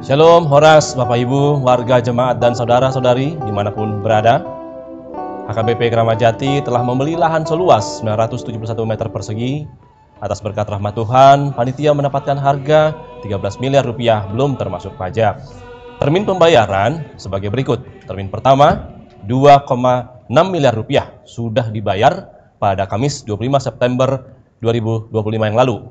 Shalom, Horas, Bapak Ibu, warga jemaat dan saudara-saudari dimanapun berada. HKBP Keramat Jati telah membeli lahan seluas 971 meter persegi. Atas berkat rahmat Tuhan, panitia mendapatkan harga 13 miliar rupiah belum termasuk pajak. Termin pembayaran sebagai berikut. Termin pertama, 2,6 miliar rupiah sudah dibayar pada Kamis 25 September 2025 yang lalu.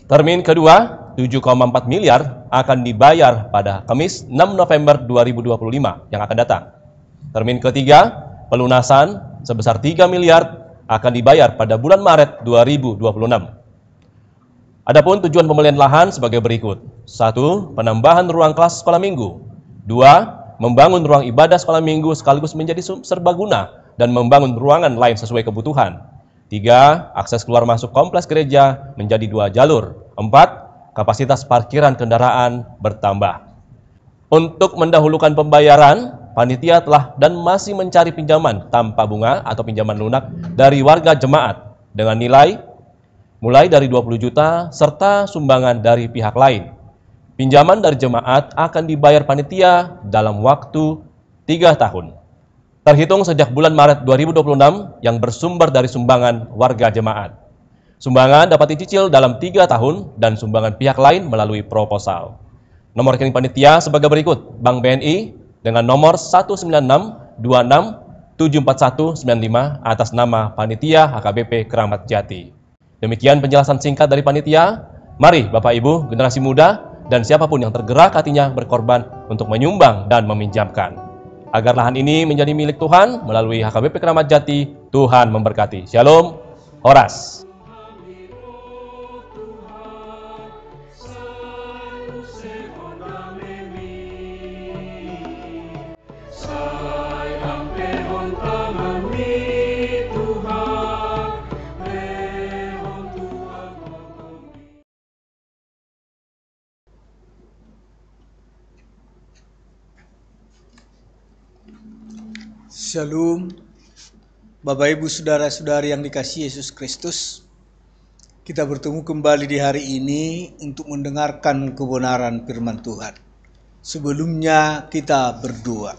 Termin kedua, 7,4 miliar akan dibayar pada Kamis 6 November 2025 yang akan datang. Termin ketiga, pelunasan sebesar 3 miliar akan dibayar pada bulan Maret 2026. Adapun tujuan pembelian lahan sebagai berikut. 1. Penambahan ruang kelas sekolah minggu. 2. Membangun ruang ibadah sekolah minggu sekaligus menjadi serbaguna dan membangun ruangan lain sesuai kebutuhan. 3. Akses keluar masuk kompleks gereja menjadi 2 jalur. 4. Kapasitas parkiran kendaraan bertambah. Untuk mendahulukan pembayaran, panitia telah dan masih mencari pinjaman tanpa bunga atau pinjaman lunak dari warga jemaat dengan nilai mulai dari 20 juta serta sumbangan dari pihak lain. Pinjaman dari jemaat akan dibayar panitia dalam waktu 3 tahun. Terhitung sejak bulan Maret 2026 yang bersumber dari sumbangan warga jemaat. Sumbangan dapat dicicil dalam 3 tahun dan sumbangan pihak lain melalui proposal. Nomor rekening panitia sebagai berikut. Bank BNI dengan nomor 19626749195 atas nama Panitia HKBP Keramat Jati. Demikian penjelasan singkat dari panitia. Mari Bapak Ibu, generasi muda dan siapapun yang tergerak hatinya berkorban untuk menyumbang dan meminjamkan. Agar lahan ini menjadi milik Tuhan melalui HKBP Keramat Jati, Tuhan memberkati. Shalom, Horas. Shalom, Bapak Ibu Saudara-saudari yang dikasihi Yesus Kristus. Kita bertemu kembali di hari ini untuk mendengarkan kebenaran firman Tuhan. Sebelumnya kita berdoa.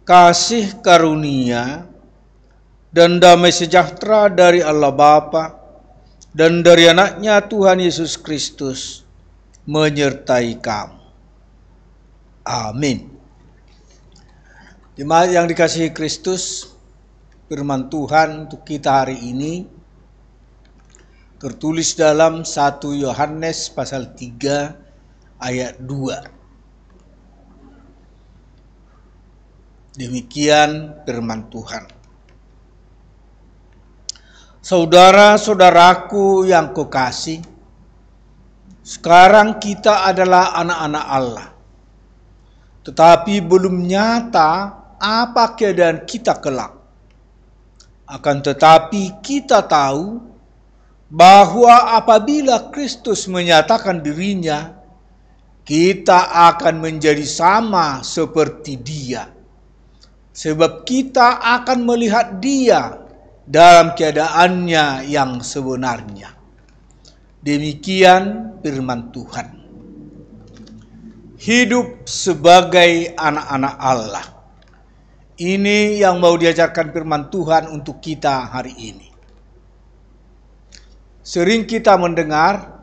Kasih karunia dan damai sejahtera dari Allah Bapa dan dari anaknya Tuhan Yesus Kristus menyertai kamu. Amin. Jemaat yang dikasihi Kristus, firman Tuhan untuk kita hari ini tertulis dalam 1 Yohanes pasal 3 ayat 2. Demikian firman Tuhan. Saudara-saudaraku yang kukasih, sekarang kita adalah anak-anak Allah. Tetapi belum nyata apa keadaan kita kelak. Akan tetapi kita tahu bahwa apabila Kristus menyatakan dirinya, kita akan menjadi sama seperti Dia. Sebab kita akan melihat Dia dalam keadaannya yang sebenarnya. Demikian firman Tuhan. Hidup sebagai anak-anak Allah. Ini yang mau diajarkan firman Tuhan untuk kita hari ini. Sering kita mendengar,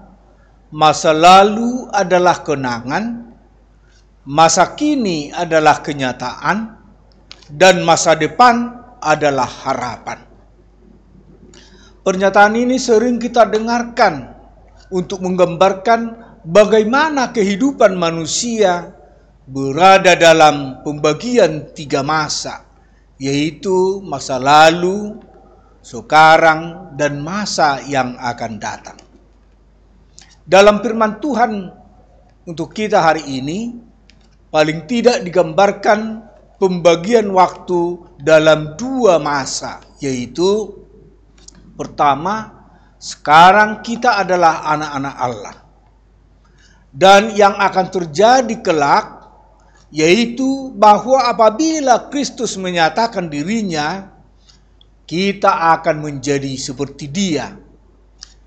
masa lalu adalah kenangan, masa kini adalah kenyataan, dan masa depan adalah harapan. Pernyataan ini sering kita dengarkan untuk menggambarkan bagaimana kehidupan manusia berada dalam pembagian 3 masa, yaitu masa lalu, sekarang, dan masa yang akan datang. Dalam firman Tuhan untuk kita hari ini, paling tidak digambarkan pembagian waktu dalam dua masa, yaitu pertama, sekarang kita adalah anak-anak Allah. Dan yang akan terjadi kelak, yaitu bahwa apabila Kristus menyatakan dirinya, kita akan menjadi seperti Dia.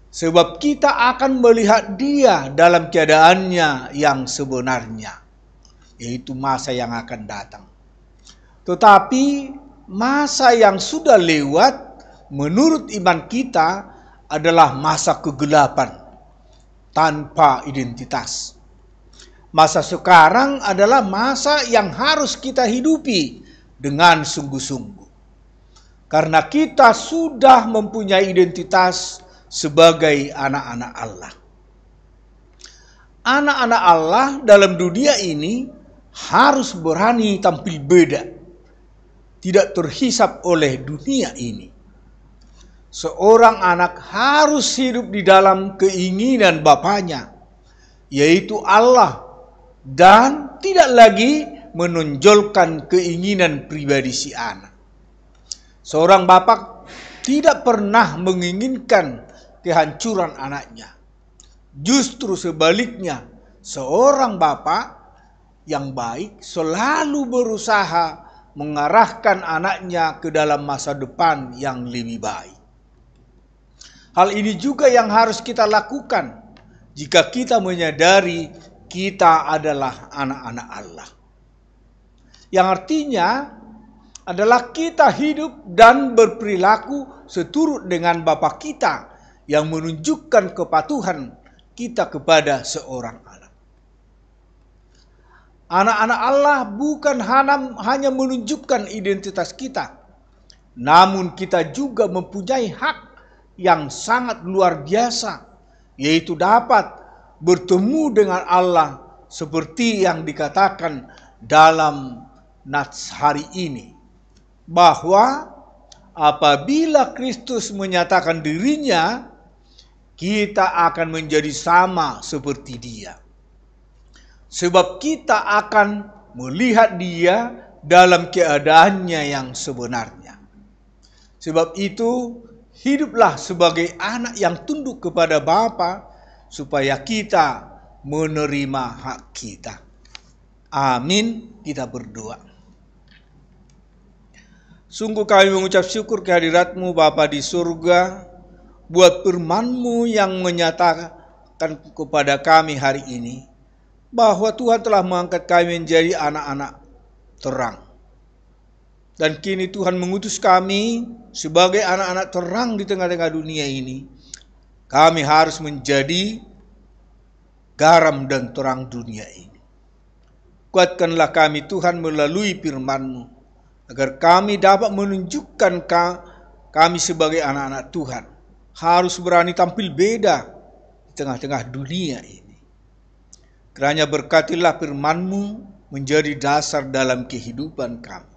Sebab kita akan melihat Dia dalam keadaannya yang sebenarnya, yaitu masa yang akan datang. Tetapi masa yang sudah lewat menurut iman kita adalah masa kegelapan tanpa identitas. Masa sekarang adalah masa yang harus kita hidupi dengan sungguh-sungguh. Karena kita sudah mempunyai identitas sebagai anak-anak Allah. Anak-anak Allah dalam dunia ini harus berani tampil beda, tidak terhisap oleh dunia ini. Seorang anak harus hidup di dalam keinginan Bapanya, yaitu Allah, dan tidak lagi menonjolkan keinginan pribadi si anak. Seorang bapak tidak pernah menginginkan kehancuran anaknya. Justru sebaliknya, seorang bapak yang baik selalu berusaha mengarahkan anaknya ke dalam masa depan yang lebih baik. Hal ini juga yang harus kita lakukan jika kita menyadari kita adalah anak-anak Allah. Yang artinya adalah kita hidup dan berperilaku seturut dengan Bapa kita yang menunjukkan kepatuhan kita kepada seorang anak. Anak-anak Allah bukan hanya menunjukkan identitas kita, namun kita juga mempunyai hak yang sangat luar biasa, yaitu dapat bertemu dengan Allah seperti yang dikatakan dalam nats hari ini, bahwa apabila Kristus menyatakan dirinya, kita akan menjadi sama seperti Dia. Sebab kita akan melihat Dia dalam keadaannya yang sebenarnya. Sebab itu, hiduplah sebagai anak yang tunduk kepada Bapa, supaya kita menerima hak kita. Amin. Kita berdoa. Sungguh kami mengucap syukur kehadirat-Mu Bapa di surga, buat firman-Mu yang menyatakan kepada kami hari ini, bahwa Tuhan telah mengangkat kami menjadi anak-anak terang. Dan kini Tuhan mengutus kami sebagai anak-anak terang di tengah-tengah dunia ini. Kami harus menjadi garam dan terang dunia ini. Kuatkanlah kami Tuhan melalui firman-Mu, agar kami dapat menunjukkan kami sebagai anak-anak Tuhan harus berani tampil beda di tengah-tengah dunia ini. Kiranya berkatilah firman-Mu menjadi dasar dalam kehidupan kami.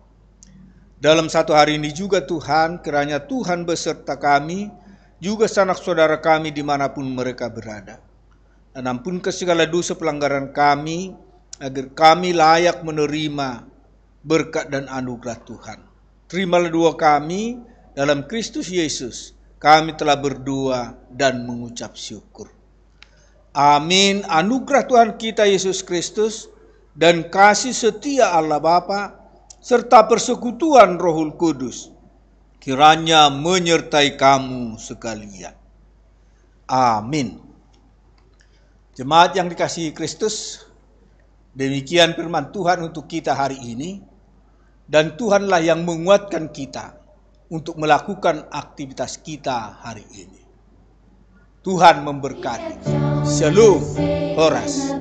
Dalam satu hari ini juga Tuhan, kiranya Tuhan beserta kami, juga sanak saudara kami dimanapun mereka berada. Dan ampunkan segala dosa pelanggaran kami, agar kami layak menerima berkat dan anugerah Tuhan. Terimalah doa kami dalam Kristus Yesus. Kami telah berdoa dan mengucap syukur. Amin. Anugerah Tuhan kita Yesus Kristus dan kasih setia Allah Bapa serta persekutuan Rohul Kudus kiranya menyertai kamu sekalian. Amin. Jemaat yang dikasihi Kristus, demikian firman Tuhan untuk kita hari ini, dan Tuhanlah yang menguatkan kita untuk melakukan aktivitas kita hari ini. Tuhan memberkati. Shalom, Horas.